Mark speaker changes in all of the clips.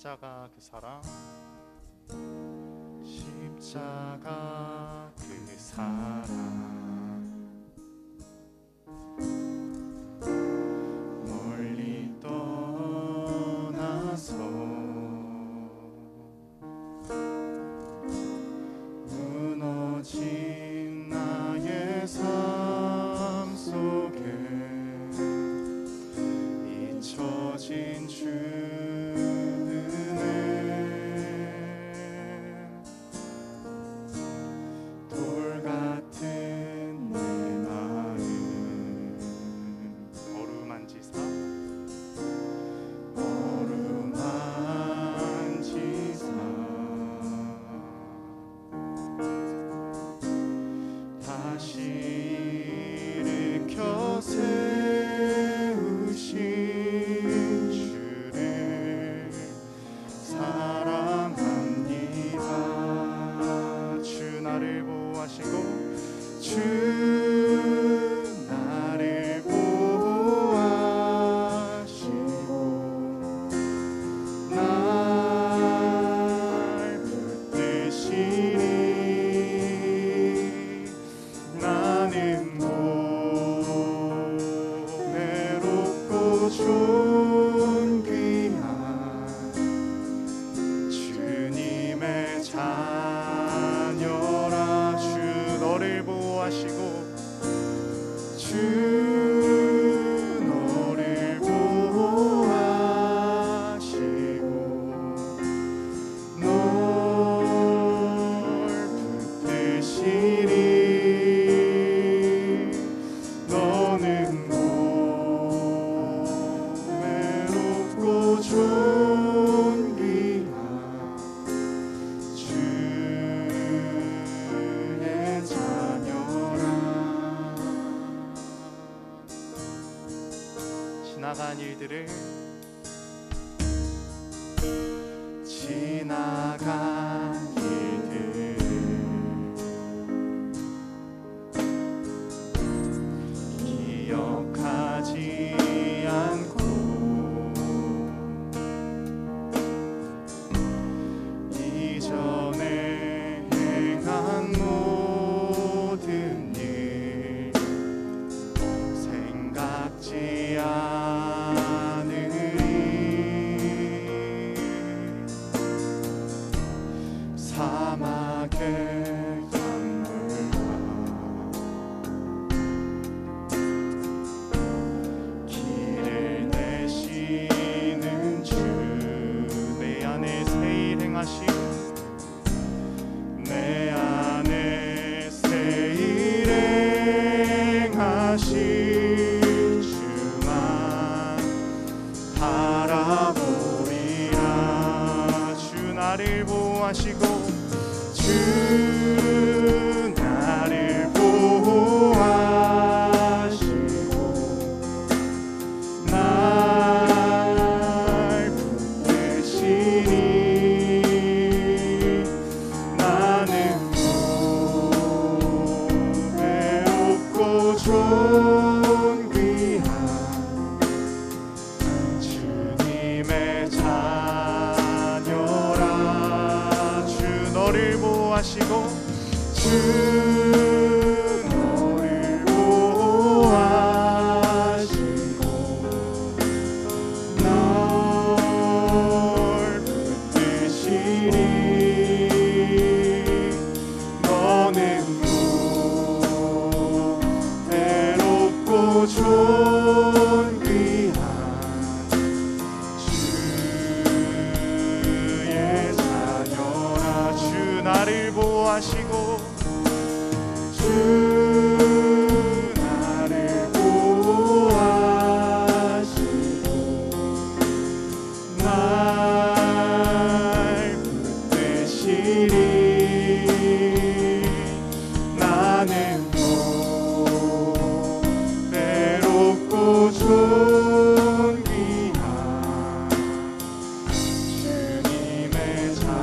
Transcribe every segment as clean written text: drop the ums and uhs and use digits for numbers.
Speaker 1: 십자가 그 사랑, 십자가 그 사랑, 멀리 떠나서 무너진 나의 삶 속에 잊혀진 주 지나간 일들을 기억하지 않고 이전에 행한 모든 일 생각지 않으리. 사막의 강물과 길을 내시는 주, 내 안에 새 일 행하시, 내 안에 새 일 행하시 주만 바라보리라. 주 나를 보호하시고 주 나를 보호하시고 날 붙드시니 나는 외롭고 존귀한 주님의 자녀라. 주 너를 보호하시고 주 너를 보호하시고 널 붙드시리. 너는 외롭고 존귀한 주의 자녀라. 주 나를 보호하시고 주 나를 보호하시고 날 붙드시리. 나는 외롭고 존귀한 주님의 자녀라.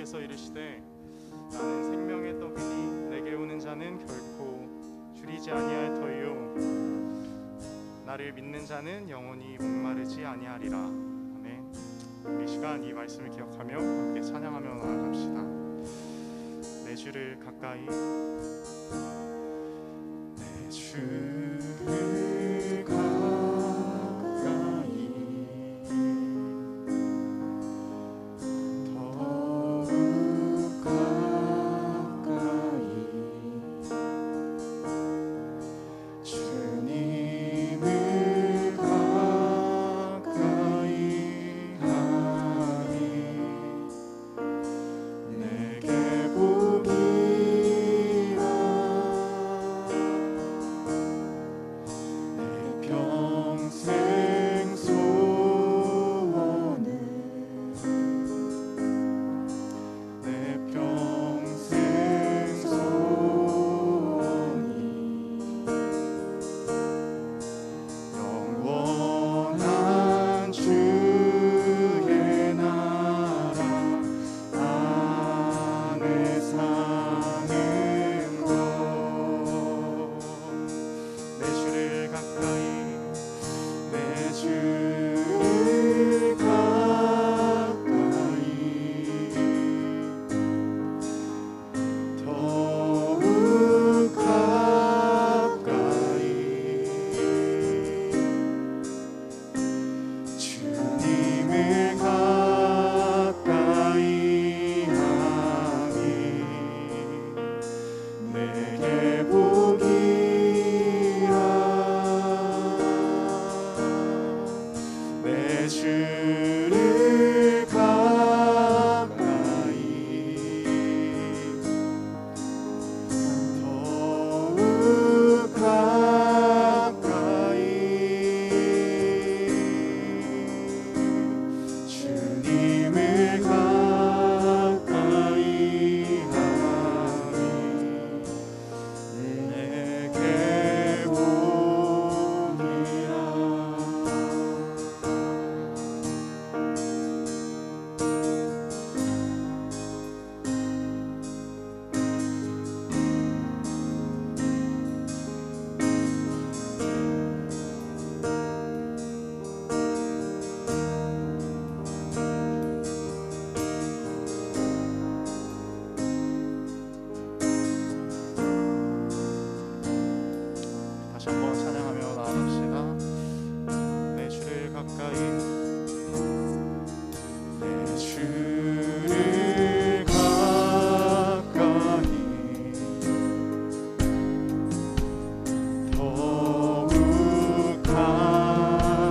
Speaker 1: 주께서 이르시되 나는 생명의 떡이니 내게 오는 자는 결코 줄이지 아니할 터이요 나를 믿는 자는 영원히 목마르지 아니하리라. 아멘. 이 시간 이 말씀을 기억하며 함께 찬양하며 나아갑시다. 내 주를 가까이 내 주를 가까이 더욱 가까이 주님을 가까이 하니 내게 복이라 내 평생 소원은 내 평생 소원이 영원한 주의 나라 안에 사는 것. 내 주를 가까이 내 주를 가까이 더욱 가까이 주님을 가까이 하니 내게 복이라 내 주를 가까이 더욱 가까이 주님을 가까이 하니 내게 복이라. 다시 한번 찬양하며 나아갑시다. 내 주를 가까이 내 주를 가까이 더욱 가까이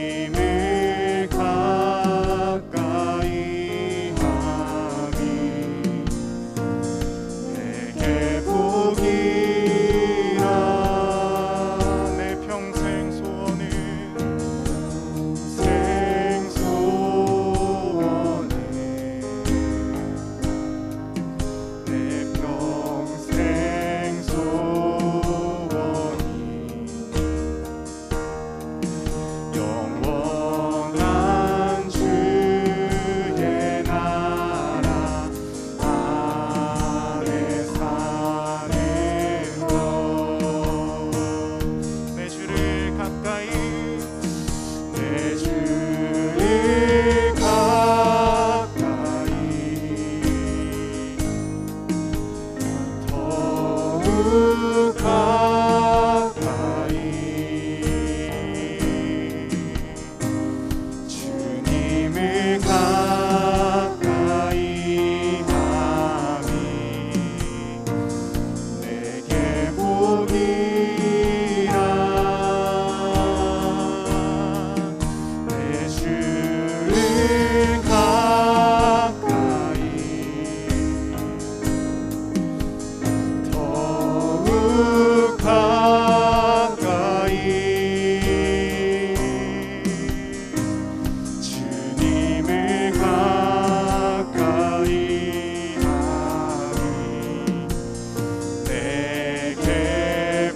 Speaker 1: 주님을 가까이 하니 내게 복이라 내 평생 소원은 생소원은 내 평생 소원이 영원한 주의 나라 안에 사는 것. 내 주를 가까이 내 주를 가까이 더욱 가까이 주님을 가까이 하니 내게 복이라 내 주를 가까이 더욱 가까이 주님을 가까이 하니 내게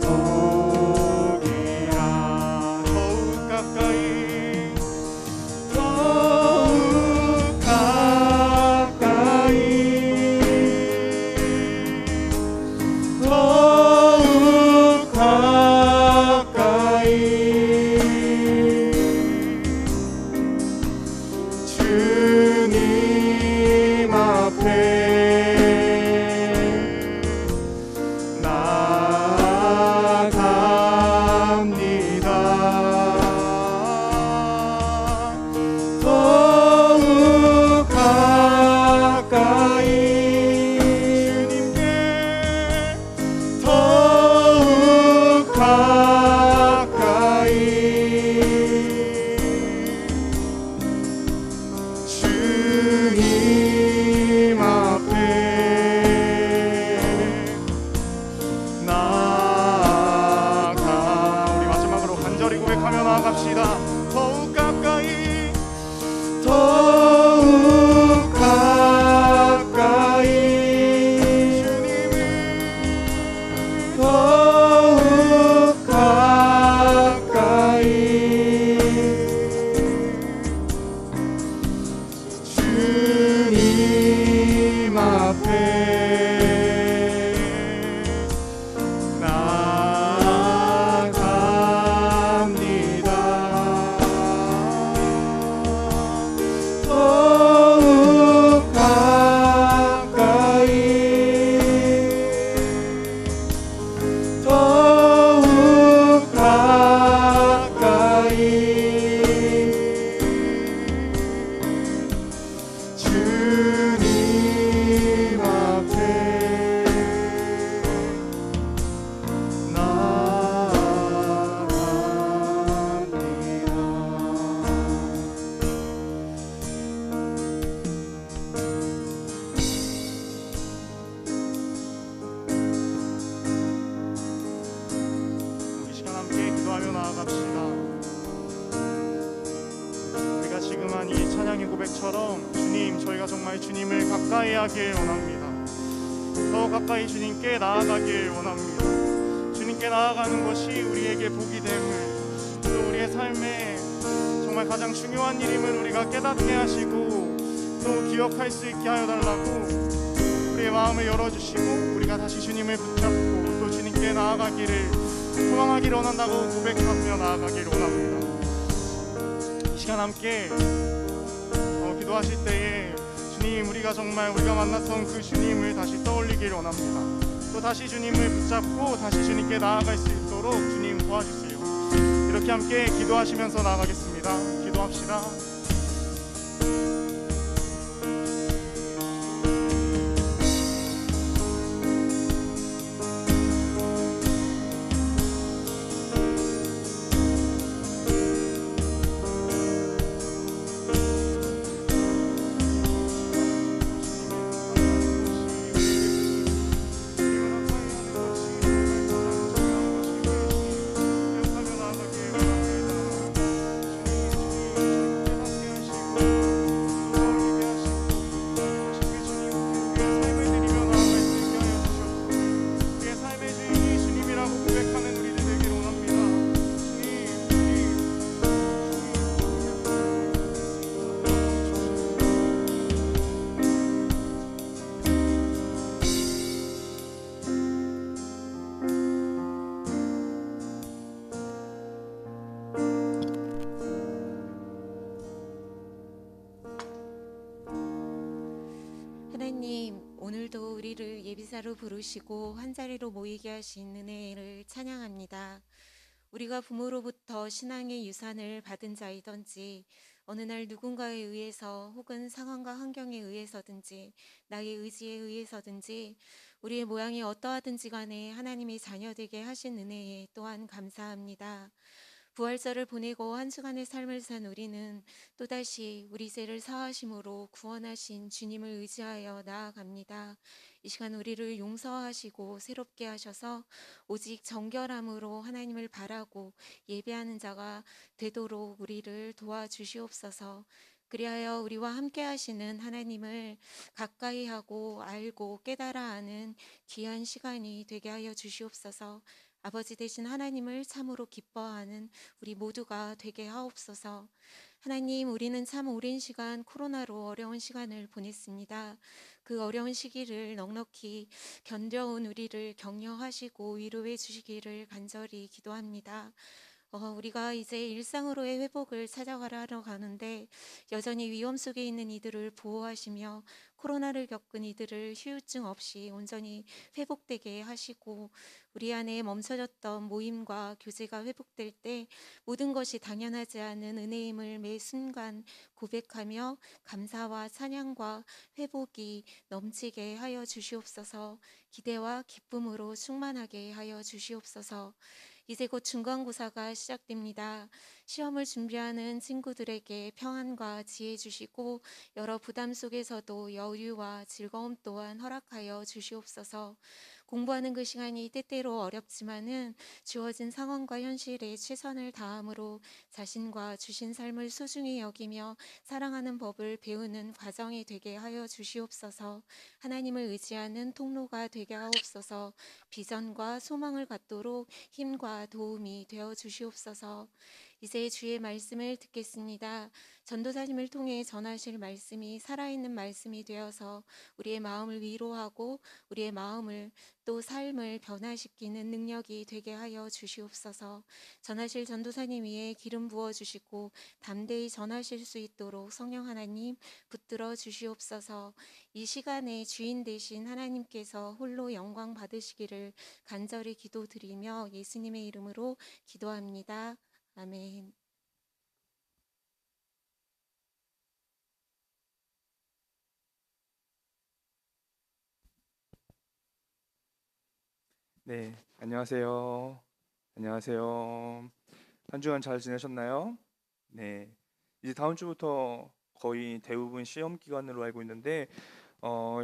Speaker 1: 기도합시다. 우리가 지금 한 이 찬양의 고백처럼 주님, 저희가 정말 주님을 가까이 하길 원합니다. 더 가까이 주님께 나아가길 원합니다. 주님께 나아가는 것이 우리에게 복이 됨을, 또 우리의 삶에 정말 가장 중요한 일임을 우리가 깨닫게 하시고 또 기억할 수 있게 하여 달라고 우리의 마음을 열어주시고 우리가 다시 주님을 붙잡고 또 주님께 나아가기를 소망하기를 원한다고 고백하며 나아가기를 원합니다. 이 시간 함께 기도하실 때에 주님, 우리가 정말 우리가 만났던 그 주님을 다시 떠올리기를 원합니다. 또 다시 주님을 붙잡고 다시 주님께 나아갈 수 있도록 주님 도와주세요. 이렇게 함께 기도하시면서 나아가겠습니다. 기도합시다.
Speaker 2: 하나님, 오늘도 우리를 예비사로 부르시고 한자리로 모이게 하신 은혜를 찬양합니다. 우리가 부모로부터 신앙의 유산을 받은 자이던지 어느 날 누군가에 의해서 혹은 상황과 환경에 의해서든지 나의 의지에 의해서든지 우리의 모양이 어떠하든지 간에 하나님의 자녀되게 하신 은혜에 또한 감사합니다. 부활절을 보내고 한 주간의 삶을 산 우리는 또다시 우리 죄를 사하심으로 구원하신 주님을 의지하여 나아갑니다. 이 시간 우리를 용서하시고 새롭게 하셔서 오직 정결함으로 하나님을 바라고 예배하는 자가 되도록 우리를 도와주시옵소서. 그리하여 우리와 함께 하시는 하나님을 가까이 하고 알고 깨달아 아는 귀한 시간이 되게 하여 주시옵소서. 아버지 되신 하나님을 참으로 기뻐하는 우리 모두가 되게 하옵소서. 하나님, 우리는 참 오랜 시간 코로나로 어려운 시간을 보냈습니다. 그 어려운 시기를 넉넉히 견뎌온 우리를 격려하시고 위로해 주시기를 간절히 기도합니다. 우리가 이제 일상으로의 회복을 찾아가려 가는데 여전히 위험 속에 있는 이들을 보호하시며 코로나를 겪은 이들을 후유증 없이 온전히 회복되게 하시고 우리 안에 멈춰졌던 모임과 교제가 회복될 때 모든 것이 당연하지 않은 은혜임을 매 순간 고백하며 감사와 찬양과 회복이 넘치게 하여 주시옵소서. 기대와 기쁨으로 충만하게 하여 주시옵소서. 이제 곧 중간고사가 시작됩니다. 시험을 준비하는 친구들에게 평안과 지혜 주시고 여러 부담 속에서도 여유와 즐거움 또한 허락하여 주시옵소서. 공부하는 그 시간이 때때로 어렵지만은 주어진 상황과 현실에 최선을 다함으로 자신과 주신 삶을 소중히 여기며 사랑하는 법을 배우는 과정이 되게 하여 주시옵소서. 하나님을 의지하는 통로가 되게 하옵소서. 비전과 소망을 갖도록 힘과 도움이 되어 주시옵소서. 이제 주의 말씀을 듣겠습니다. 전도사님을 통해 전하실 말씀이 살아있는 말씀이 되어서 우리의 마음을 위로하고 우리의 마음을 또 삶을 변화시키는 능력이 되게 하여 주시옵소서. 전하실 전도사님 위에 기름 부어 주시고 담대히 전하실 수 있도록 성령 하나님 붙들어 주시옵소서. 이 시간에 주인 되신 하나님께서 홀로 영광 받으시기를 간절히 기도드리며 예수님의 이름으로 기도합니다. 아멘.
Speaker 3: 네, 안녕하세요. 안녕하세요. 한 주간 잘 지내셨나요? 네, 이제 다음 주부터 거의 대부분 시험 기간으로 알고 있는데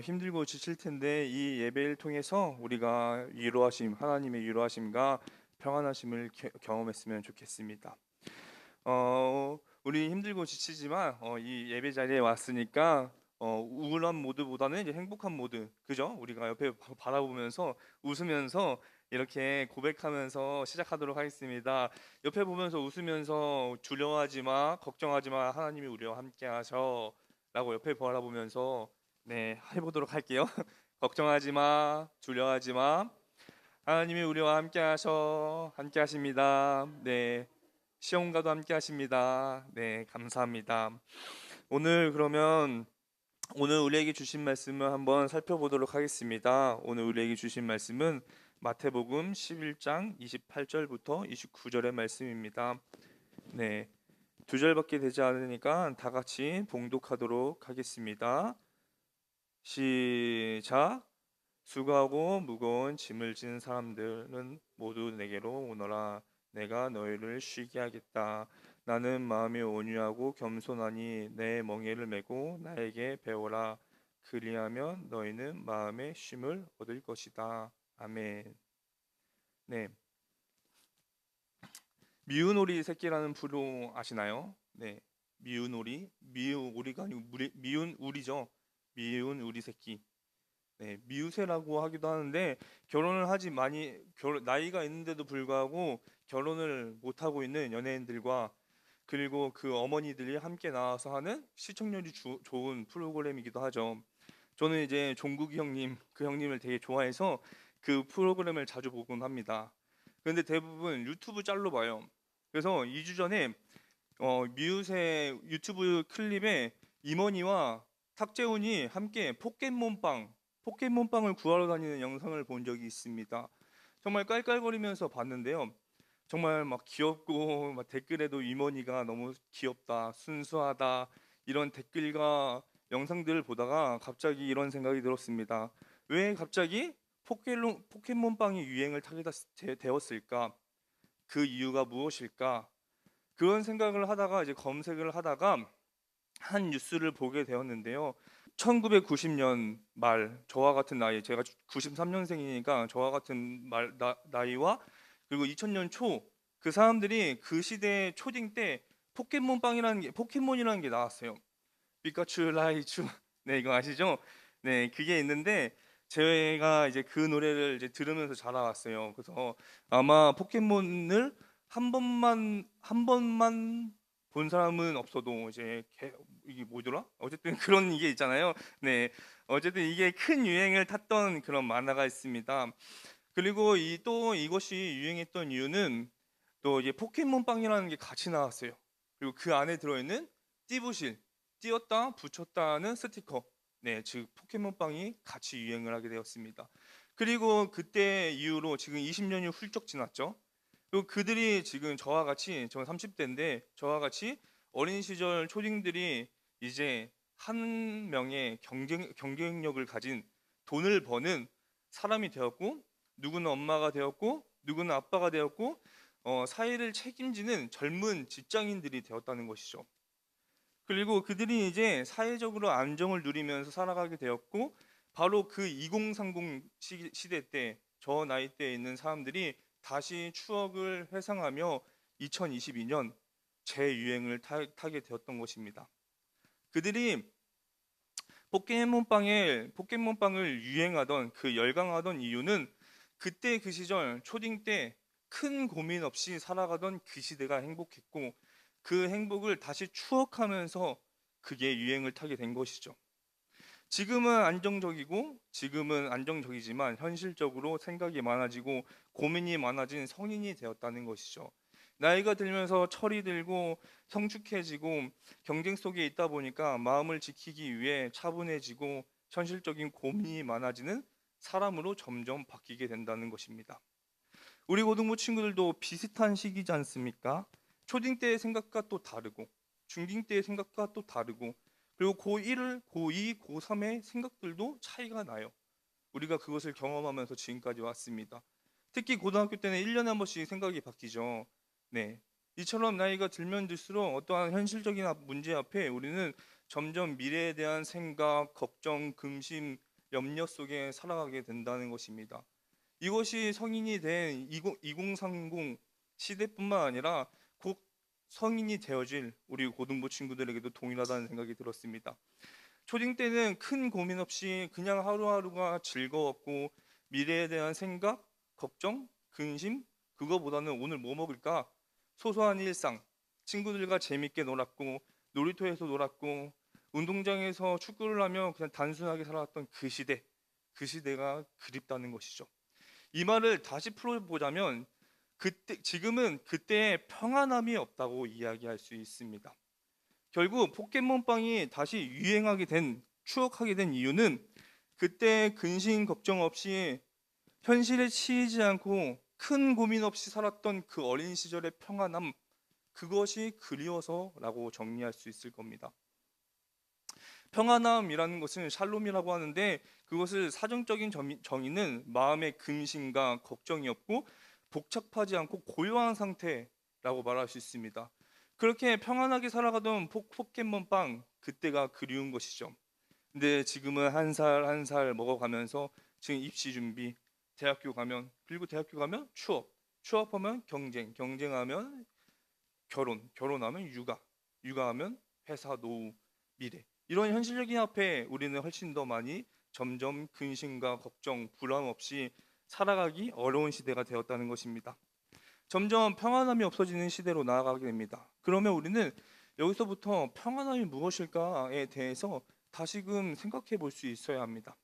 Speaker 3: 힘들고 지칠 텐데 이 예배를 통해서 우리가 위로하심, 하나님의 위로하심과 평안하심을 경험했으면 좋겠습니다. 우리 힘들고 지치지만 이 예배 자리에 왔으니까 우울한 모드보다는 이제 행복한 모드, 그죠? 우리가 옆에 바라보면서 웃으면서 이렇게 고백하면서 시작하도록 하겠습니다. 옆에 보면서 웃으면서 두려워하지 마, 걱정하지 마, 하나님이 우리와 함께하셔라고 옆에 바라보면서 네 해보도록 할게요. 걱정하지 마, 두려워하지 마, 하나님이 우리와 함께하십니다. 네. 시험과도 함께하십니다. 네, 감사합니다. 그러면 오늘 우리에게 주신 말씀을 한번 살펴보도록 하겠습니다. 오늘 우리에게 주신 말씀은 마태복음 11장 28절부터 29절의 말씀입니다. 네, 두 절밖에 되지 않으니까 다 같이 봉독하도록 하겠습니다. 시작. 수고하고 무거운 짐을 진 사람들은 모두 내게로 오너라. 내가 너희를 쉬게 하겠다. 나는 마음이 온유하고 겸손하니 내 멍에를 메고 나에게 배워라. 그리하면 너희는 마음의 쉼을 얻을 것이다. 아멘. 네, 미운 오리 새끼라는 프로 아시나요? 네, 미운 오리가 아니고 미운 우리죠. 미운 우리 새끼. 네, 미우새라고 하기도 하는데 결혼을 나이가 있는데도 불구하고 결혼을 못 하고 있는 연예인들과 그리고 그 어머니들이 함께 나와서 하는 시청률이 좋은 프로그램이기도 하죠. 저는 이제 종국이 형님, 그 형님을 되게 좋아해서 그 프로그램을 자주 보곤 합니다. 그런데 대부분 유튜브 짤로 봐요. 그래서 2주 전에 미우새 유튜브 클립에 임원희와 탁재훈이 함께 포켓몬빵을 구하러 다니는 영상을 본 적이 있습니다. 정말 깔깔거리면서 봤는데요. 정말 막 귀엽고 막 댓글에도 임원이가 너무 귀엽다, 순수하다 이런 댓글과 영상들을 보다가 갑자기 이런 생각이 들었습니다. 왜 갑자기 포켓몬빵이 유행을 타게 되었을까? 그 이유가 무엇일까? 그런 생각을 하다가 이제 검색을 하다가 한 뉴스를 보게 되었는데요. 1990년 말 저와 같은 나이, 제가 93년생이니까 저와 같은 나이와 그리고 2000년 초 그 사람들이 그 시대 초딩 때 포켓몬이라는 게 나왔어요. 피카츄, 라이츄. 네, 이거 아시죠? 네, 그게 있는데 제가 이제 그 노래를 이제 들으면서 자라왔어요. 그래서 아마 포켓몬을 한 번만 본 사람은 없어도 이제 이게 뭐더라? 어쨌든 그런 이게 있잖아요. 네, 어쨌든 이게 큰 유행을 탔던 그런 만화가 있습니다. 그리고 또 이것이 유행했던 이유는 또 이제 포켓몬빵이라는 게 같이 나왔어요. 그리고 그 안에 들어있는 띠부실, 띄었다 붙였다는 스티커, 네, 즉 포켓몬빵이 같이 유행을 하게 되었습니다. 그리고 그때 이후로 지금 20년이 훌쩍 지났죠. 그리고 그들이 지금 저는 30대인데 저와 같이 어린 시절 초딩들이 이제 한 명의 경쟁력을 가진 돈을 버는 사람이 되었고, 누구는 엄마가 되었고 누구는 아빠가 되었고 사회를 책임지는 젊은 직장인들이 되었다는 것이죠. 그리고 그들이 이제 사회적으로 안정을 누리면서 살아가게 되었고, 바로 그 2030 시대 때 저 나이 때에 있는 사람들이 다시 추억을 회상하며 2022년 재유행을 타게 되었던 것입니다. 그들이 포켓몬빵을 유행하던 열광하던 이유는 그때 그 시절 초딩 때 큰 고민 없이 살아가던 그 시대가 행복했고, 그 행복을 다시 추억하면서 그게 유행을 타게 된 것이죠. 지금은 안정적이지만 현실적으로 생각이 많아지고 고민이 많아진 성인이 되었다는 것이죠. 나이가 들면서 철이 들고 성숙해지고 경쟁 속에 있다 보니까 마음을 지키기 위해 차분해지고 현실적인 고민이 많아지는 사람으로 점점 바뀌게 된다는 것입니다. 우리 고등부 친구들도 비슷한 시기지 않습니까? 초딩 때의 생각과 또 다르고 중딩 때의 생각과 또 다르고, 그리고 고1, 고2, 고3의 생각들도 차이가 나요. 우리가 그것을 경험하면서 지금까지 왔습니다. 특히 고등학교 때는 1년에 한 번씩 생각이 바뀌죠. 네, 이처럼 나이가 들면 들수록 어떠한 현실적인 문제 앞에 우리는 점점 미래에 대한 생각, 걱정, 근심, 염려 속에 살아가게 된다는 것입니다. 이것이 성인이 된 2030 시대뿐만 아니라 곧 성인이 되어질 우리 고등부 친구들에게도 동일하다는 생각이 들었습니다. 초딩 때는 큰 고민 없이 그냥 하루하루가 즐거웠고 미래에 대한 생각, 걱정, 근심, 그거보다는 오늘 뭐 먹을까? 소소한 일상, 친구들과 재밌게 놀았고 놀이터에서 놀았고 운동장에서 축구를 하며 그냥 단순하게 살아왔던 그 시대, 그 시대가 그립다는 것이죠. 이 말을 다시 풀어보자면 지금은 그때의 평안함이 없다고 이야기할 수 있습니다. 결국 포켓몬빵이 다시 추억하게 된 이유는 그때 근심 걱정 없이 현실에 치이지 않고 큰 고민 없이 살았던 그 어린 시절의 평안함, 그것이 그리워서라고 정리할 수 있을 겁니다. 평안함이라는 것은 샬롬이라고 하는데 그것을 사전적인 정의는 마음의 근심과 걱정이 없고 복잡하지 않고 고요한 상태라고 말할 수 있습니다. 그렇게 평안하게 살아가던 포켓몬빵, 그때가 그리운 것이죠. 근데 지금은 한 살 한 살 먹어가면서 지금 입시 준비, 대학교 가면, 그리고 대학교 가면 취업하면 경쟁, 경쟁하면 결혼하면 육아하면 회사, 노후, 미래. 이런 현실적인 앞에 우리는 훨씬 더 많이 점점 근심과 걱정, 불안 없이 살아가기 어려운 시대가 되었다는 것입니다. 점점 평안함이 없어지는 시대로 나아가게 됩니다. 그러면 우리는 여기서부터 평안함이 무엇일까에 대해서 다시금 생각해 볼 수 있어야 합니다.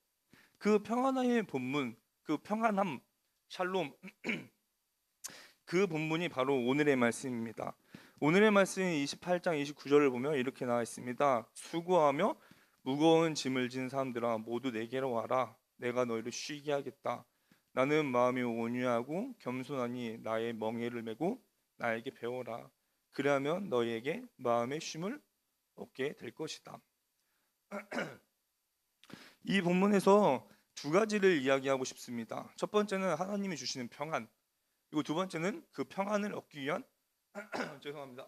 Speaker 3: 그 평안함의 본문, 그 평안함, 샬롬, 그 본문이 바로 오늘의 말씀입니다. 오늘의 말씀 28장 29절을 보면 이렇게 나와 있습니다. 수고하며 무거운 짐을 진 사람들아 모두 내게로 와라. 내가 너희를 쉬게 하겠다. 나는 마음이 온유하고 겸손하니 나의 멍에를 메고 나에게 배워라. 그러면 너희에게 마음의 쉼을 얻게 될 것이다. 이 본문에서 두 가지를 이야기하고 싶습니다. 첫 번째는 하나님이 주시는 평안, 그리고 두 번째는 그 평안을 얻기 위한 죄송합니다.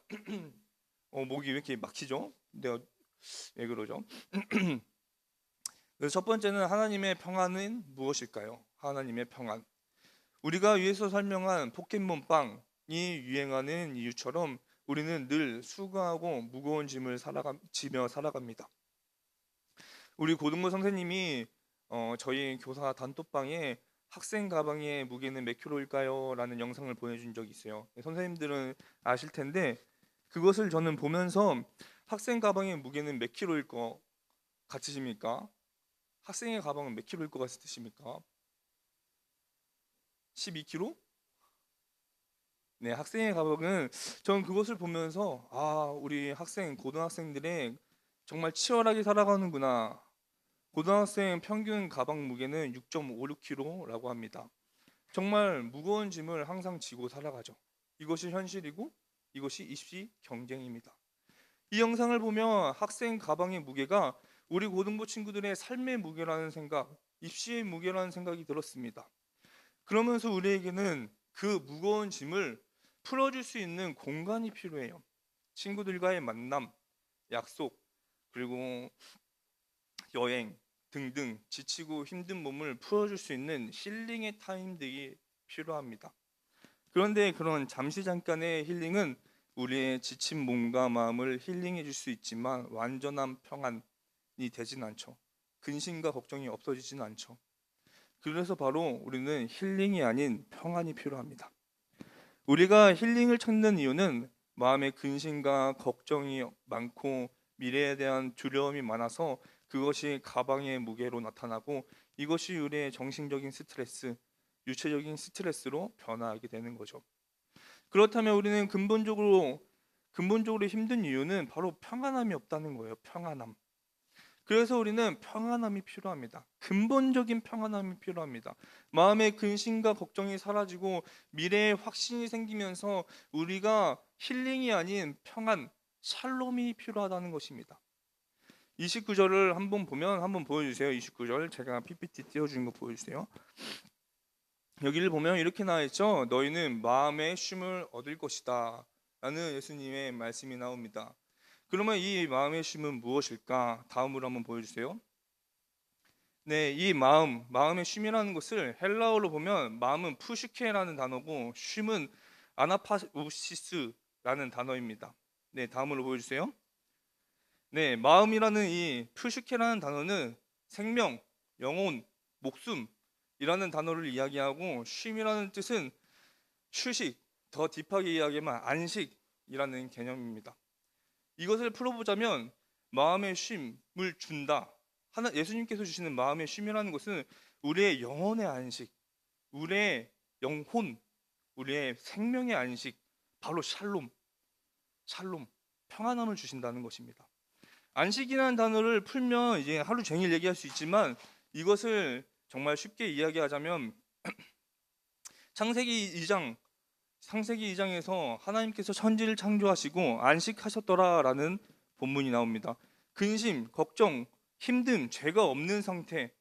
Speaker 3: 목이 왜 이렇게 막히죠? 내가 왜 그러죠? 그래서 첫 번째는 하나님의 평안은 무엇일까요? 하나님의 평안. 우리가 위에서 설명한 포켓몬빵이 유행하는 이유처럼 우리는 늘 수고하고 무거운 짐을 지며 살아갑니다. 우리 고등부 선생님이 저희 교사 단톡방에 학생 가방의 무게는 몇 킬로일까요? 라는 영상을 보내준 적이 있어요. 선생님들은 아실 텐데 그것을 저는 보면서 학생 가방의 무게는 몇 킬로일 것 같으십니까? 학생의 가방은 몇 킬로일 것 같으십니까? 12킬로? 네, 학생의 가방은 저는 그것을 보면서 우리 고등학생들의 정말 치열하게 살아가는구나. 고등학생 평균 가방 무게는 6.56kg라고 합니다. 정말 무거운 짐을 항상 지고 살아가죠. 이것이 현실이고 이것이 입시 경쟁입니다. 이 영상을 보면 학생 가방의 무게가 우리 고등부 친구들의 삶의 무게라는 생각, 입시의 무게라는 생각이 들었습니다. 그러면서 우리에게는 그 무거운 짐을 풀어줄 수 있는 공간이 필요해요. 친구들과의 만남, 약속, 그리고 여행 등등 지치고 힘든 몸을 풀어줄 수 있는 힐링의 타임들이 필요합니다. 그런데 그런 잠깐의 힐링은 우리의 지친 몸과 마음을 힐링해 줄 수 있지만 완전한 평안이 되진 않죠. 근심과 걱정이 없어지진 않죠. 그래서 바로 우리는 힐링이 아닌 평안이 필요합니다. 우리가 힐링을 찾는 이유는 마음의 근심과 걱정이 많고 미래에 대한 두려움이 많아서 그것이 가방의 무게로 나타나고 이것이 우리의 정신적인 스트레스, 유체적인 스트레스로 변화하게 되는 거죠. 그렇다면 우리는 근본적으로 힘든 이유는 바로 평안함이 없다는 거예요. 평안함. 그래서 우리는 평안함이 필요합니다. 근본적인 평안함이 필요합니다. 마음의 근심과 걱정이 사라지고 미래에 확신이 생기면서 우리가 힐링이 아닌 평안, 샬롬이 필요하다는 것입니다. 29절을 한번 보여주세요. 29절 제가 PPT 띄워주는 거 보여주세요. 여기를 보면 이렇게 나와 있죠. 너희는 마음의 쉼을 얻을 것이다 라는 예수님의 말씀이 나옵니다. 그러면 이 마음의 쉼은 무엇일까? 다음으로 한번 보여주세요. 네, 이 마음의 쉼이라는 것을 헬라어로 보면 마음은 푸슈케라는 단어고 쉼은 아나파우시스라는 단어입니다. 네, 다음으로 보여주세요. 네, 마음이라는 이 푸슈케라는 단어는 생명, 영혼, 목숨이라는 단어를 이야기하고 쉼이라는 뜻은 휴식, 더 딥하게 이야기하면 안식이라는 개념입니다. 이것을 풀어보자면 마음의 쉼을 준다. 예수님께서 주시는 마음의 쉼이라는 것은 우리의 영혼의 안식, 우리의 영혼, 우리의 생명의 안식, 바로 샬롬, 평안함을 주신다는 것입니다. 안식이라는 단어를 풀면 이제 하루 종일 얘기할 수 있지만 이것을 정말 쉽게 이야기하자면 창세기 2장에서 하나님께서 천지를 창조하시고 안식하셨더라라는 본문이 나옵니다. 근심, 걱정, 힘듦, 죄가 없는 상태,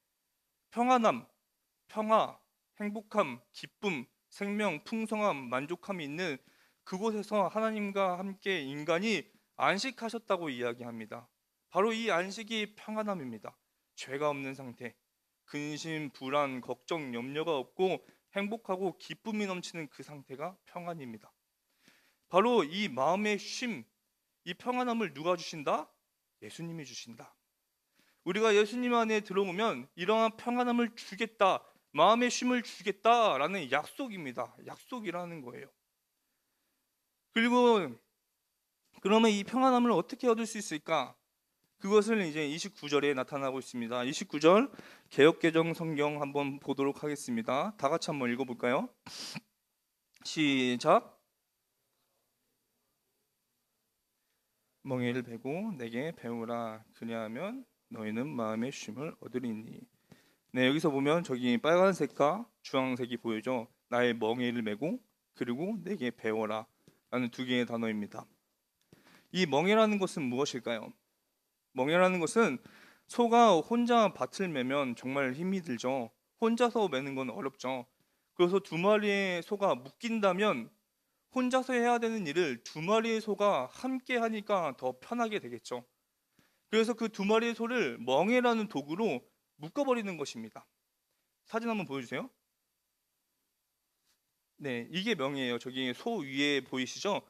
Speaker 3: 평안함, 평화, 행복함, 기쁨, 생명, 풍성함, 만족함이 있는 그곳에서 하나님과 함께 인간이 안식하셨다고 이야기합니다. 바로 이 안식이 평안함입니다. 죄가 없는 상태, 근심, 불안, 걱정, 염려가 없고 행복하고 기쁨이 넘치는 그 상태가 평안입니다. 바로 이 마음의 쉼, 이 평안함을 누가 주신다? 예수님이 주신다. 우리가 예수님 안에 들어오면 이러한 평안함을 주겠다, 마음의 쉼을 주겠다라는 약속입니다. 약속이라는 거예요. 그리고 그러면 이 평안함을 어떻게 얻을 수 있을까? 그것을 이제 29절에 나타나고 있습니다. 29절 개역개정 성경 한번 보도록 하겠습니다. 다 같이 한번 읽어볼까요? 시작. 멍에를 베고 내게 배우라. 그리하면 너희는 마음의 쉼을 얻으리니. 네, 여기서 보면 저기 빨간색과 주황색이 보이죠. 나의 멍에를 메고 그리고 내게 배워라 라는 두 개의 단어입니다. 이 멍에라는 것은 무엇일까요? 멍에라는 것은 소가 혼자 밭을 메면 정말 힘이 들죠. 혼자서 메는 건 어렵죠. 그래서 두 마리의 소가 묶인다면 혼자서 해야 되는 일을 두 마리의 소가 함께 하니까 더 편하게 되겠죠. 그래서 그 두 마리의 소를 멍에라는 도구로 묶어버리는 것입니다. 사진 한번 보여주세요. 네, 이게 멍에예요. 저기 소 위에 보이시죠?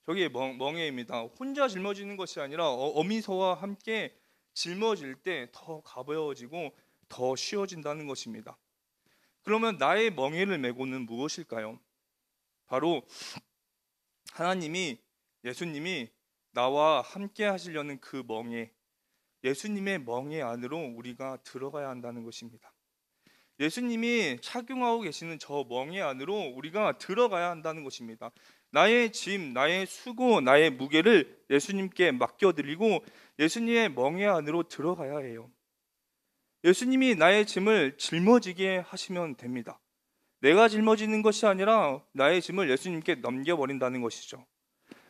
Speaker 3: 저게 멍에입니다. 혼자 짊어지는 것이 아니라 어미소와 함께 짊어질 때 더 가벼워지고 더 쉬워진다는 것입니다. 그러면 나의 멍에를 메고는 무엇일까요? 바로 하나님이, 예수님이 나와 함께 하시려는 그 멍에, 예수님의 멍에 안으로 우리가 들어가야 한다는 것입니다. 예수님이 착용하고 계시는 저 멍에 안으로 우리가 들어가야 한다는 것입니다. 나의 짐, 나의 수고, 나의 무게를 예수님께 맡겨드리고 예수님의 멍에 안으로 들어가야 해요. 예수님이 나의 짐을 짊어지게 하시면 됩니다. 내가 짊어지는 것이 아니라 나의 짐을 예수님께 넘겨버린다는 것이죠.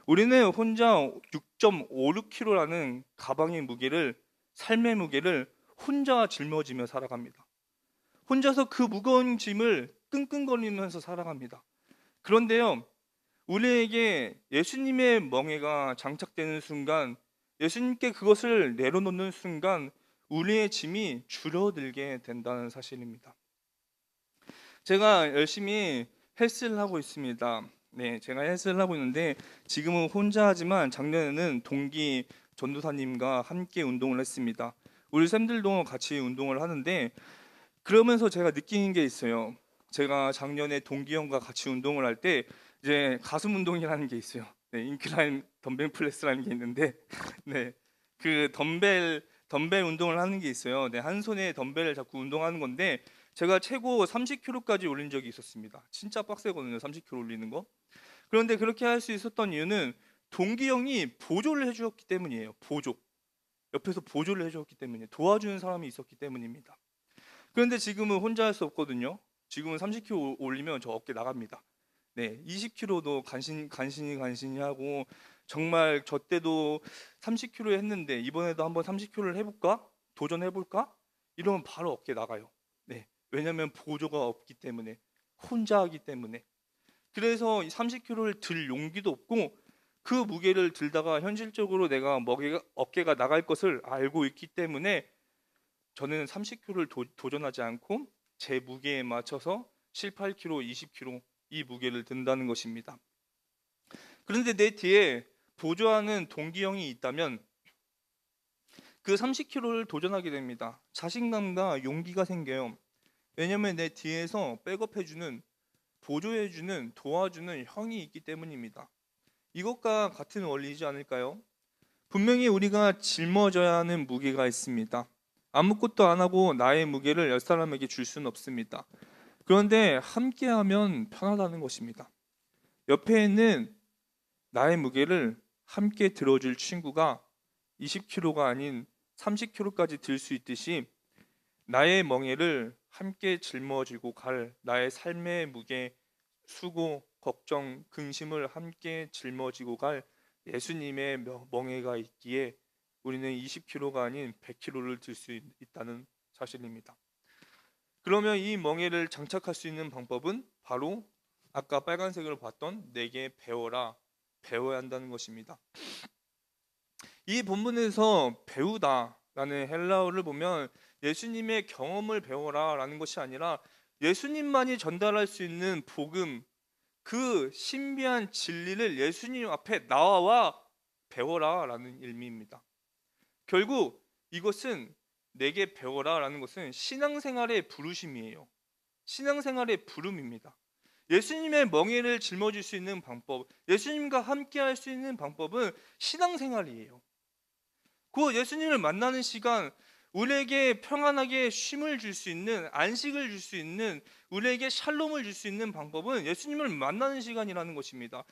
Speaker 3: 우리는 혼자 6.56kg라는 가방의 무게를, 삶의 무게를 혼자 짊어지며 살아갑니다. 혼자서 그 무거운 짐을 끙끙거리면서 살아갑니다. 그런데요, 우리에게 예수님의 멍에가 장착되는 순간, 예수님께 그것을 내려놓는 순간 우리의 짐이 줄어들게 된다는 사실입니다. 제가 열심히 헬스를 하고 있습니다. 네, 제가 헬스를 하고 있는데 지금은 혼자 하지만 작년에는 동기 전도사님과 함께 운동을 했습니다. 우리 쌤들도 같이 운동을 하는데 그러면서 제가 느끼는 게 있어요. 제가 작년에 동기 형과 같이 운동을 할 때 이제 가슴 운동이라는 게 있어요. 네, 인클라인 덤벨 프레스라는 게 있는데 네, 그 덤벨 운동을 하는 게 있어요. 네, 한 손에 덤벨을 잡고 운동하는 건데 제가 최고 30kg까지 올린 적이 있었습니다. 진짜 빡세거든요, 30kg 올리는 거. 그런데 그렇게 할 수 있었던 이유는 동기 형이 보조를 해주었기 때문이에요. 옆에서 보조를 해주었기 때문에, 도와주는 사람이 있었기 때문입니다. 그런데 지금은 혼자 할 수 없거든요. 지금은 30kg 올리면 저 어깨 나갑니다. 네, 20kg도 간신히 하고, 정말 저 때도 30kg 했는데 이번에도 한번 30kg를 해볼까? 도전해볼까? 이러면 바로 어깨 나가요. 네, 왜냐하면 보조가 없기 때문에, 혼자 하기 때문에. 그래서 30kg를 들 용기도 없고 그 무게를 들다가 현실적으로 내가 어깨가 나갈 것을 알고 있기 때문에 저는 30kg를 도전하지 않고 제 무게에 맞춰서 18kg, 20kg 이 무게를 든다는 것입니다. 그런데 내 뒤에 도전하는 동기 형이 있다면 그 30kg를 도전하게 됩니다. 자신감과 용기가 생겨요. 왜냐하면 내 뒤에서 백업해주는, 보조해주는, 도와주는 형이 있기 때문입니다. 이것과 같은 원리이지 않을까요? 분명히 우리가 짊어져야 하는 무게가 있습니다. 아무것도 안 하고 나의 무게를 옆 사람에게 줄 수는 없습니다. 그런데 함께하면 편하다는 것입니다. 옆에 있는 나의 무게를 함께 들어줄 친구가 20kg가 아닌 30kg까지 들 수 있듯이 나의 멍에를 함께 짊어지고 갈 나의 삶의 무게, 수고, 걱정, 근심을 함께 짊어지고 갈 예수님의 멍에가 있기에 우리는 20kg가 아닌 100kg를 들 수 있다는 사실입니다. 그러면 이 멍에를 장착할 수 있는 방법은 바로 아까 빨간색으로 봤던 내게 배워라, 배워야 한다는 것입니다. 이 본문에서 배우다라는 헬라어를 보면 예수님의 경험을 배워라라는 것이 아니라 예수님만이 전달할 수 있는 복음, 그 신비한 진리를 예수님 앞에 나와 배워라라는 의미입니다. 결국 이것은 내게 배워라라는 것은 신앙생활의 부르심이에요. 신앙생활의 부름입니다. 예수님의 멍에를 짊어질 수 있는 방법, 예수님과 함께 할 수 있는 방법은 신앙생활이에요. 그 예수님을 만나는 시간, 우리에게 평안하게 쉼을 줄 수 있는, 안식을 줄 수 있는, 우리에게 샬롬을 줄 수 있는 방법은 예수님을 만나는 시간이라는 것입니다.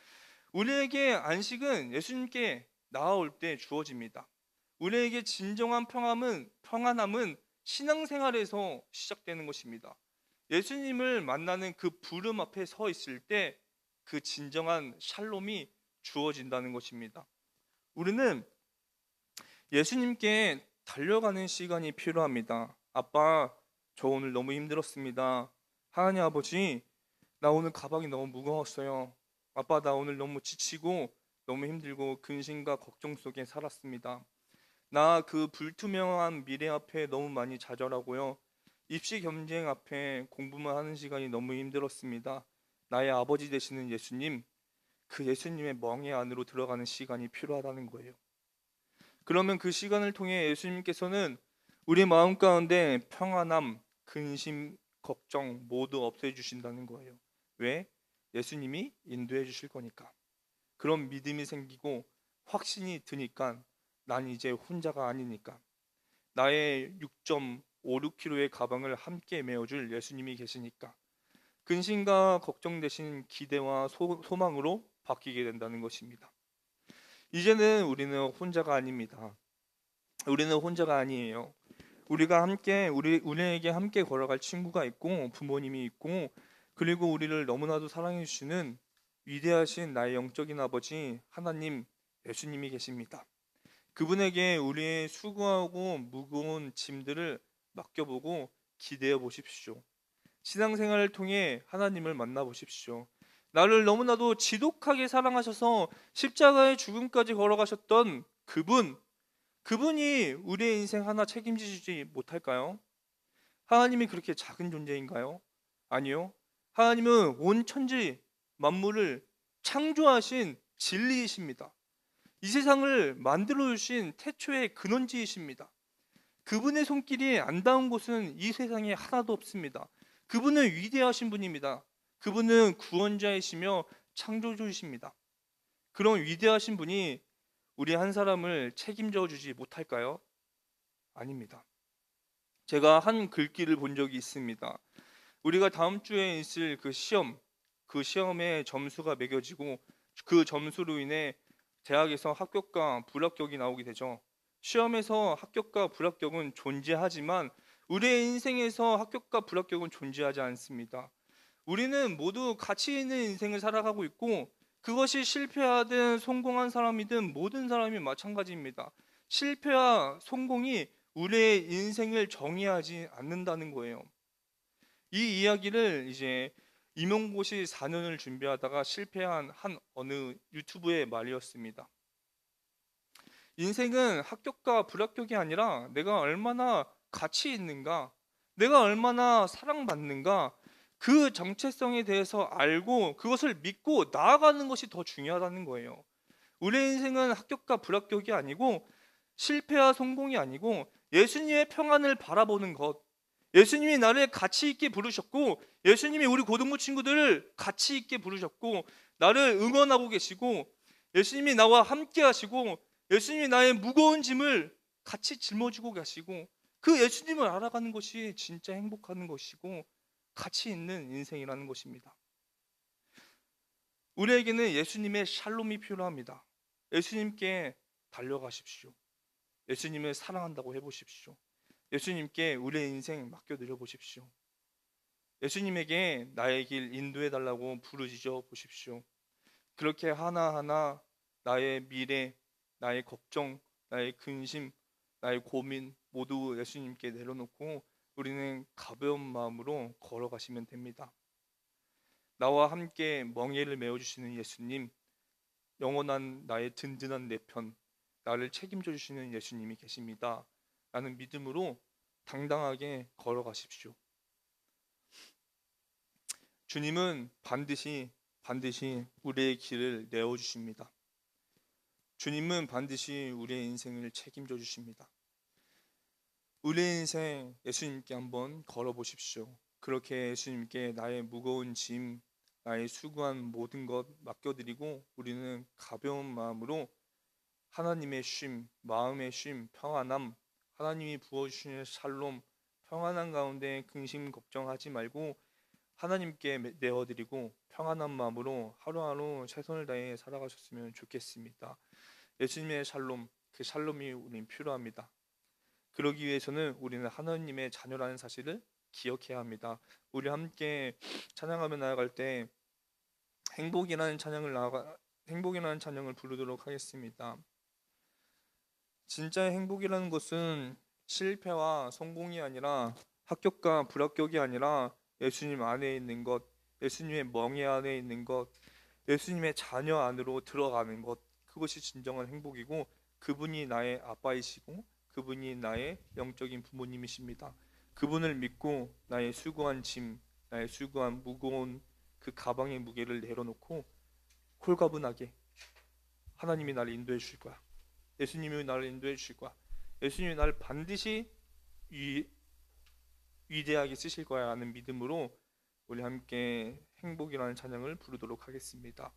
Speaker 3: 우리에게 안식은 예수님께 나아올 때 주어집니다. 우리에게 진정한 평안함은 신앙생활에서 시작되는 것입니다. 예수님을 만나는 그 부름 앞에 서 있을 때 그 진정한 샬롬이 주어진다는 것입니다. 우리는 예수님께 달려가는 시간이 필요합니다. 아빠, 저 오늘 너무 힘들었습니다. 하나님 아버지, 나 오늘 가방이 너무 무거웠어요. 아빠, 나 오늘 너무 지치고 너무 힘들고 근심과 걱정 속에 살았습니다. 나 그 불투명한 미래 앞에 너무 많이 좌절하고요. 입시 경쟁 앞에 공부만 하는 시간이 너무 힘들었습니다. 나의 아버지 되시는 예수님, 그 예수님의 멍에 안으로 들어가는 시간이 필요하다는 거예요. 그러면 그 시간을 통해 예수님께서는 우리 마음 가운데 평안함, 근심, 걱정 모두 없애주신다는 거예요. 왜? 예수님이 인도해 주실 거니까. 그런 믿음이 생기고 확신이 드니까 난 이제 혼자가 아니니까. 나의 6.56kg의 가방을 함께 메어줄 예수님이 계시니까. 근심과 걱정 대신 기대와 소망으로 바뀌게 된다는 것입니다. 이제는 우리는 혼자가 아닙니다. 우리는 혼자가 아니에요. 우리에게 함께 걸어갈 친구가 있고 부모님이 있고 그리고 우리를 너무나도 사랑해 주시는 위대하신 나의 영적인 아버지 하나님 예수님이 계십니다. 그분에게 우리의 수고하고 무거운 짐들을 맡겨보고 기대해 보십시오. 신앙생활을 통해 하나님을 만나보십시오. 나를 너무나도 지독하게 사랑하셔서 십자가의 죽음까지 걸어가셨던 그분이 우리의 인생 하나 책임지지 못할까요? 하나님이 그렇게 작은 존재인가요? 아니요. 하나님은 온 천지 만물을 창조하신 진리이십니다. 이 세상을 만들어 주신 태초의 근원지이십니다. 그분의 손길이 안 닿은 곳은 이 세상에 하나도 없습니다. 그분은 위대하신 분입니다. 그분은 구원자이시며 창조주이십니다. 그런 위대하신 분이 우리 한 사람을 책임져 주지 못할까요? 아닙니다. 제가 한 글귀를 본 적이 있습니다. 우리가 다음 주에 있을 그 시험에 점수가 매겨지고 그 점수로 인해 대학에서 합격과 불합격이 나오게 되죠. 시험에서 합격과 불합격은 존재하지만 우리의 인생에서 합격과 불합격은 존재하지 않습니다. 우리는 모두 가치 있는 인생을 살아가고 있고 그것이 실패하든 성공한 사람이든 모든 사람이 마찬가지입니다. 실패와 성공이 우리의 인생을 정의하지 않는다는 거예요. 이 이야기를 이제 임용고시 4년을 준비하다가 실패한 한 어느 유튜브의 말이었습니다. 인생은 합격과 불합격이 아니라 내가 얼마나 가치 있는가, 내가 얼마나 사랑받는가, 그 정체성에 대해서 알고 그것을 믿고 나아가는 것이 더 중요하다는 거예요. 우리의 인생은 합격과 불합격이 아니고 실패와 성공이 아니고 예수님의 평안을 바라보는 것. 예수님이 나를 가치 있게 부르셨고, 예수님이 우리 고등부 친구들을 가치 있게 부르셨고, 나를 응원하고 계시고, 예수님이 나와 함께 하시고, 예수님이 나의 무거운 짐을 같이 짊어지고 계시고, 그 예수님을 알아가는 것이 진짜 행복한 것이고 가치 있는 인생이라는 것입니다. 우리에게는 예수님의 샬롬이 필요합니다. 예수님께 달려가십시오. 예수님을 사랑한다고 해보십시오. 예수님께 우리의 인생 맡겨드려 보십시오. 예수님에게 나의 길 인도해달라고 부르짖어 보십시오. 그렇게 하나하나 나의 미래, 나의 걱정, 나의 근심, 나의 고민 모두 예수님께 내려놓고 우리는 가벼운 마음으로 걸어가시면 됩니다. 나와 함께 멍에를 메어주시는 예수님, 영원한 나의 든든한 내 편, 나를 책임져 주시는 예수님이 계십니다. 라는 믿음으로 당당하게 걸어가십시오. 주님은 반드시 우리의 길을 내어주십니다. 주님은 반드시 우리의 인생을 책임져 주십니다. 우리의 인생 예수님께 한번 걸어보십시오. 그렇게 예수님께 나의 무거운 짐, 나의 수고한 모든 것 맡겨드리고 우리는 가벼운 마음으로 하나님의 쉼, 마음의 쉼, 평안함, 하나님이 부어주시는 샬롬, 평안한 가운데 근심 걱정하지 말고 하나님께 내어드리고 평안한 마음으로 하루하루 최선을 다해 살아가셨으면 좋겠습니다. 예수님의 샬롬, 그 샬롬이 우리는 필요합니다. 그러기 위해서는 우리는 하나님의 자녀라는 사실을 기억해야 합니다. 우리 함께 찬양하며 나아갈 때 행복이라는 찬양을 부르도록 하겠습니다. 진짜의 행복이라는 것은 실패와 성공이 아니라 합격과 불합격이 아니라 예수님 안에 있는 것, 예수님의 멍에 안에 있는 것, 예수님의 자녀 안으로 들어가는 것, 그것이 진정한 행복이고 그분이 나의 아빠이시고 그분이 나의 영적인 부모님이십니다. 그분을 믿고 나의 수고한 짐, 나의 수고한 무거운 그 가방의 무게를 내려놓고 홀가분하게 하나님이 나를 인도해 주실 거야. 예수님이 나를 인도해 주실 거야. 예수님이 나를 반드시 위대하게 쓰실 거야 라는 믿음으로 우리 함께 행복이라는 찬양을 부르도록 하겠습니다.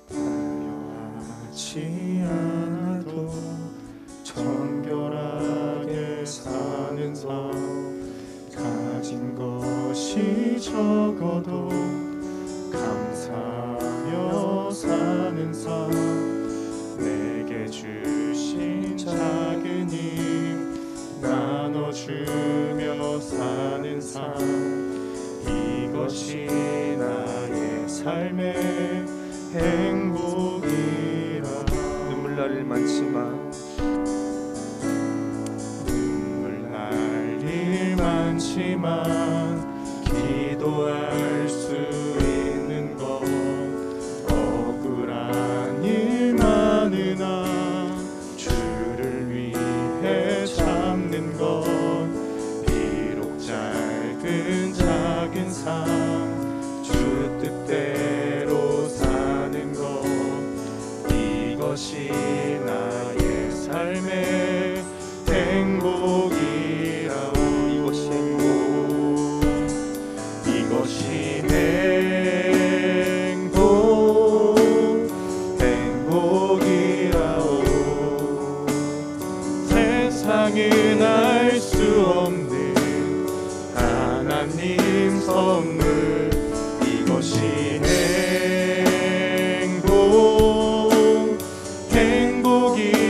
Speaker 1: 달려하지 않아도 정결하게 사는 삶, 가진 것이 적어도 감사하며 사는 삶, 내게 주신 작은 힘 나눠주며 사는 삶, 이것이 나의 삶의 행복이라.
Speaker 3: 눈물 날 많지만
Speaker 1: 기도할 수 있는 것, 억울한 일 많으나 주를 위해 참는 것, 비록 짧은 작은 삶 주 뜻대로 사는 것, 이것이 나의 삶의 행복이라. 이것이 행복이라오. 세상은 알 수 없는 하나님 선물, 이것이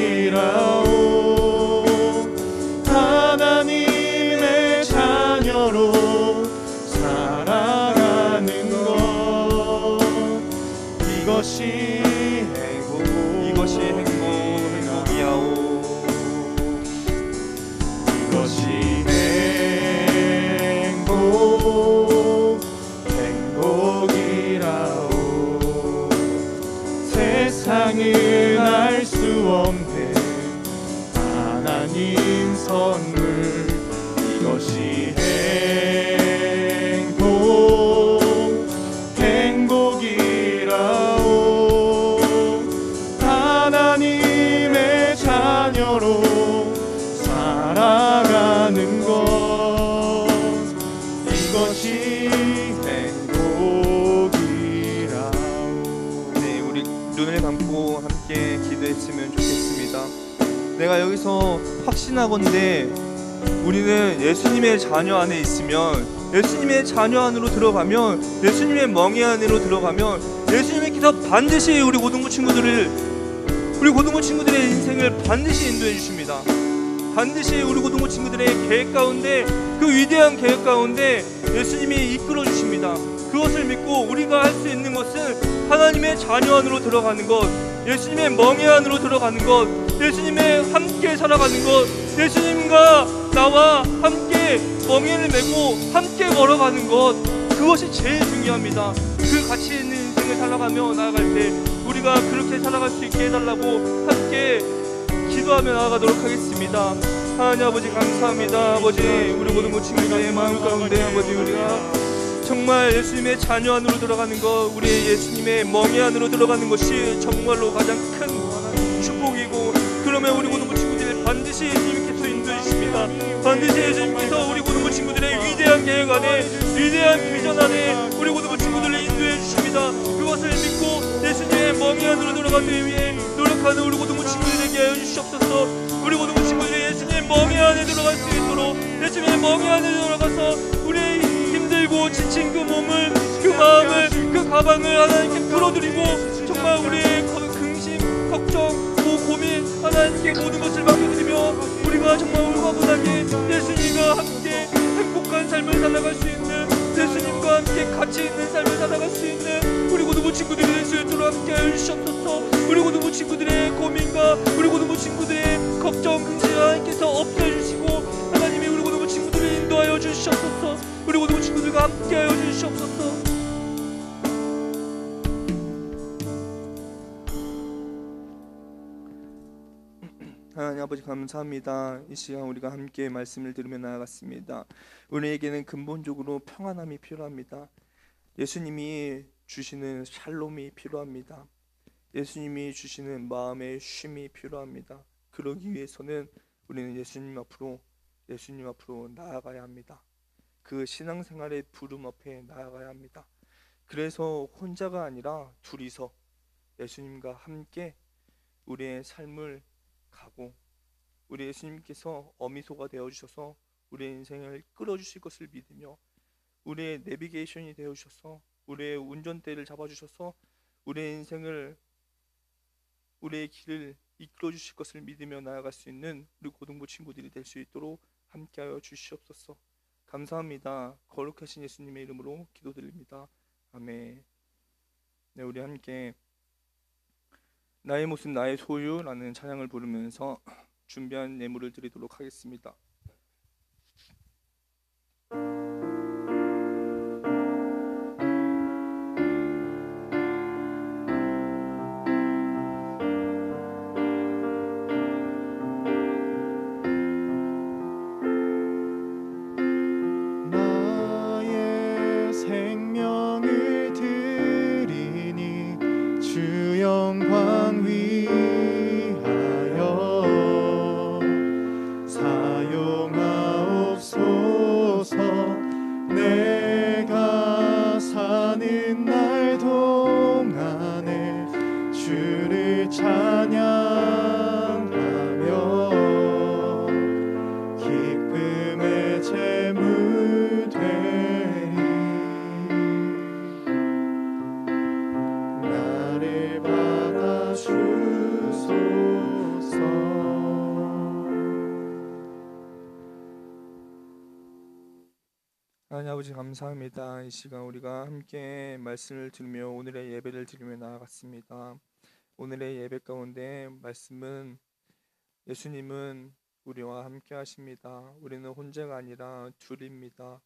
Speaker 1: 행복이라오. 하나님의 자녀로 살아가는 것, 이것이 행복이야오. 이것이 행복 세상은 알 수 없는 하나님 선물, 이것이 행복이라오. 하나님의 자녀로 살아가는 것, 이것이 행복이라오.
Speaker 3: 네, 우리 눈을 감고 함께 기도했으면 좋겠습니다. 내가 여기서 확신하건대 우리는 예수님의 자녀 안에 있으면, 예수님의 자녀 안으로 들어가면, 예수님의 멍에 안으로 들어가면 예수님께서 반드시 우리 고등부 친구들의 인생을 반드시 인도해 주십니다. 반드시 우리 고등부 친구들의 계획 가운데, 그 위대한 계획 가운데 예수님이 이끌어 주십니다. 그것을 믿고 우리가 할 수 있는 것은 하나님의 자녀 안으로 들어가는 것, 예수님의 멍에 안으로 들어가는 것, 예수님의 함께 살아가는 것, 예수님과 나와 함께 멍에를 메고 함께 걸어가는 것, 그것이 제일 중요합니다. 그 가치 있는 인생을 살아가며 나아갈 때 우리가 그렇게 살아갈 수 있게 해달라고 함께 기도하며 나아가도록 하겠습니다. 하나님 아버지 감사합니다. 아버지, 우리 모든 친구들의 마음 가운데 아버지, 우리가 정말 예수님의 자녀 안으로 들어가는 것, 우리의 예수님의 멍에 안으로 들어가는 것이 정말로 가장 큰 축복이고, 그러면 우리 고등부 친구들이 반드시 예수님께서 인도해 주십니다. 반드시 예수님께서 우리 고등부 친구들의 위대한 계획 안에, 위대한 비전 안에 우리 고등부 친구들을 인도해 주십니다. 그것을 믿고 예수님의 멍에 안으로 들어가기 위해 노력하는 우리 고등부 친구들에게 하여 주시옵소서. 우리 고등부 친구들이 예수님의 멍에 안에 들어갈 수 있도록, 예수님의 멍에 안에 들어가서 우리의 힘들고 지친 그 몸을, 그 마음을, 그 가방을 하나님께 풀어드리고, 정말 우리의 근심, 걱정, 고민 하나님께 모든 것을 맡겨드리며 우리가 정말 울가분하게 예수님과 함께 행복한 삶을 살아갈 수 있는, 예수님과 함께 가치 있는 삶을 살아갈 수 있는 우리 고등부 친구들이 될 수 있도록 함께 해주시옵소서. 우리 고등부 친구들의 고민과 우리 고등부 친구들의 걱정, 근심 하나님께서 없애주시고 하나님이 우리 고등부 친구들을 인도하여 주시옵소서. 우리 고등부 친구들과 함께 하여 주시옵소서. 하나님 아버지 감사합니다. 이 시간 우리가 함께 말씀을 들으며 나아갔습니다. 우리에게는 근본적으로 평안함이 필요합니다. 예수님이 주시는 샬롬이 필요합니다. 예수님이 주시는 마음의 쉼이 필요합니다. 그러기 위해서는 우리는 예수님 앞으로 나아가야 합니다. 그 신앙생활의 부름 앞에 나아가야 합니다. 그래서 혼자가 아니라 둘이서 예수님과 함께 우리의 삶을 가고, 우리 예수님께서 어미소가 되어주셔서 우리의 인생을 끌어주실 것을 믿으며, 우리의 내비게이션이 되어주셔서 우리의 운전대를 잡아주셔서 우리의 인생을, 우리의 길을 이끌어주실 것을 믿으며 나아갈 수 있는 우리 고등부 친구들이 될 수 있도록 함께하여 주시옵소서. 감사합니다. 거룩하신 예수님의 이름으로 기도드립니다. 아멘. 네, 우리 함께 나의 모습 나의 소유라는 찬양을 부르면서 준비한 예물을 드리도록 하겠습니다.
Speaker 1: 나의 생명을 드리니 주 영광 위하여 사용하옵소서. 내가 사는 날 동안에 주를 찬양하며 기쁨의 제물 되리. 나를 받아주소서.
Speaker 3: 하나님 아버지 감사합니다. 이 시간 우리가 함께 말씀을 들으며 오늘의 예배를 드리며 나아갔습니다. 오늘의 예배 가운데 말씀은 예수님은 우리와 함께 하십니다. 우리는 혼자가 아니라 둘입니다.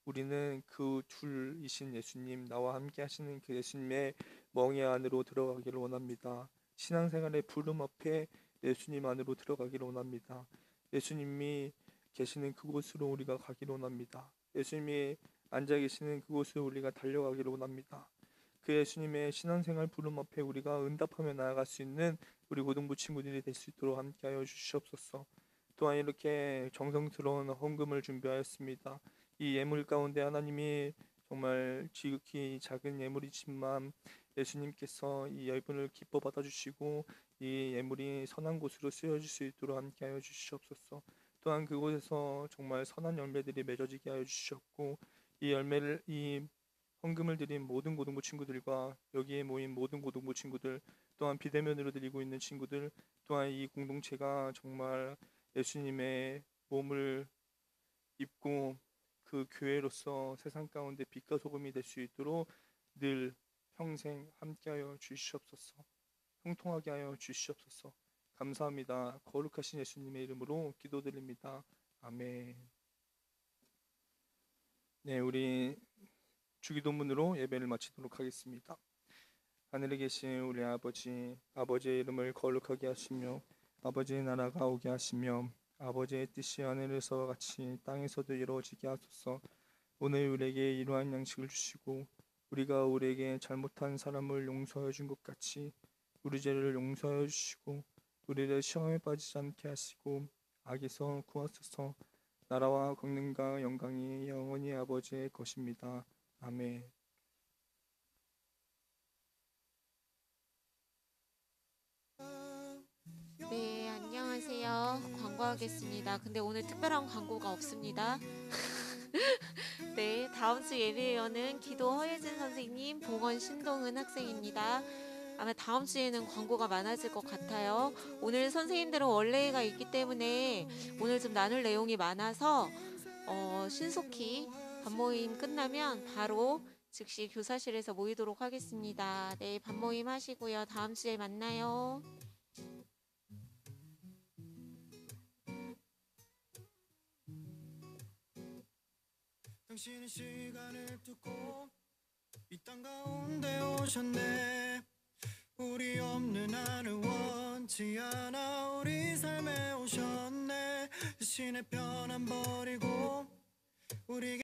Speaker 3: 우리는 그 둘이신 예수님, 나와 함께 하시는 그 예수님의 멍에 안으로 들어가기를 원합니다. 신앙생활의 부름 앞에 예수님 안으로 가기를 원합니다. 예수님이 계시는 그곳으로 우리가 가기를 원합니다. 예수님이 앉아 계시는 그곳으로 우리가 달려가기를 원합니다. 그 예수님의 신앙생활 부름 앞에 우리가 응답하며 나아갈 수 있는 우리 고등부 친구들이 될 수 있도록 함께하여 주시옵소서. 또한 이렇게 정성스러운 헌금을 준비하였습니다. 이 예물 가운데 하나님이 정말 지극히 작은 예물이지만 예수님께서 이 예물을 기뻐 받아주시고 이 예물이 선한 곳으로 쓰여질 수 있도록 함께하여 주시옵소서. 또한 그곳에서 정말 선한 열매들이 맺어지게 하여 주시옵고 이 헌금을 드린 모든 고등부 친구들과 여기에 모인 모든 고등부 친구들 또한 비대면으로 드리고 있는 친구들 또한 이 공동체가 정말 예수님의 몸을 입고 그 교회로서 세상 가운데 빛과 소금이 될 수 있도록 늘 평생 함께하여 주시옵소서. 형통하게 하여 주시옵소서. 감사합니다. 거룩하신 예수님의 이름으로 기도드립니다. 아멘. 네, 우리 주기도문으로 예배를 마치도록 하겠습니다. 하늘에 계신 우리 아버지의 이름을 거룩하게 하시며 아버지의 나라가 오게 하시며 아버지의 뜻이 하늘에서와 같이 땅에서도 이루어지게 하소서. 오늘 우리에게 이러한 양식을 주시고 우리가 우리에게 잘못한 사람을 용서하여 준 것 같이 우리 죄를 용서하여 주시고 우리를 시험에 빠지지 않게 하시고 악에서 구하소서. 나라와 권능과 영광이 영원히 아버지의 것입니다. 아멘.
Speaker 2: 네, 안녕하세요. 광고하겠습니다. 근데 오늘 특별한 광고가 없습니다. 네, 다음 주 예배위원은 기도 허예진 선생님, 봉헌 신동은 학생입니다. 아마 다음 주에는 광고가 많아질 것 같아요. 오늘 선생님들은 원래가 있기 때문에 오늘 좀 나눌 내용이 많아서 신속히 반모임 끝나면 바로 즉시 교사실에서 모이도록 하겠습니다. 네, 반모임 하시고요. 다음 주에 만나요.
Speaker 4: 당신은 시간을 두고 이 땅 가운데 오셨네. 우리 없는 나를 원치 않아 우리 삶에 오셨네. 신의 편안 버리고 우리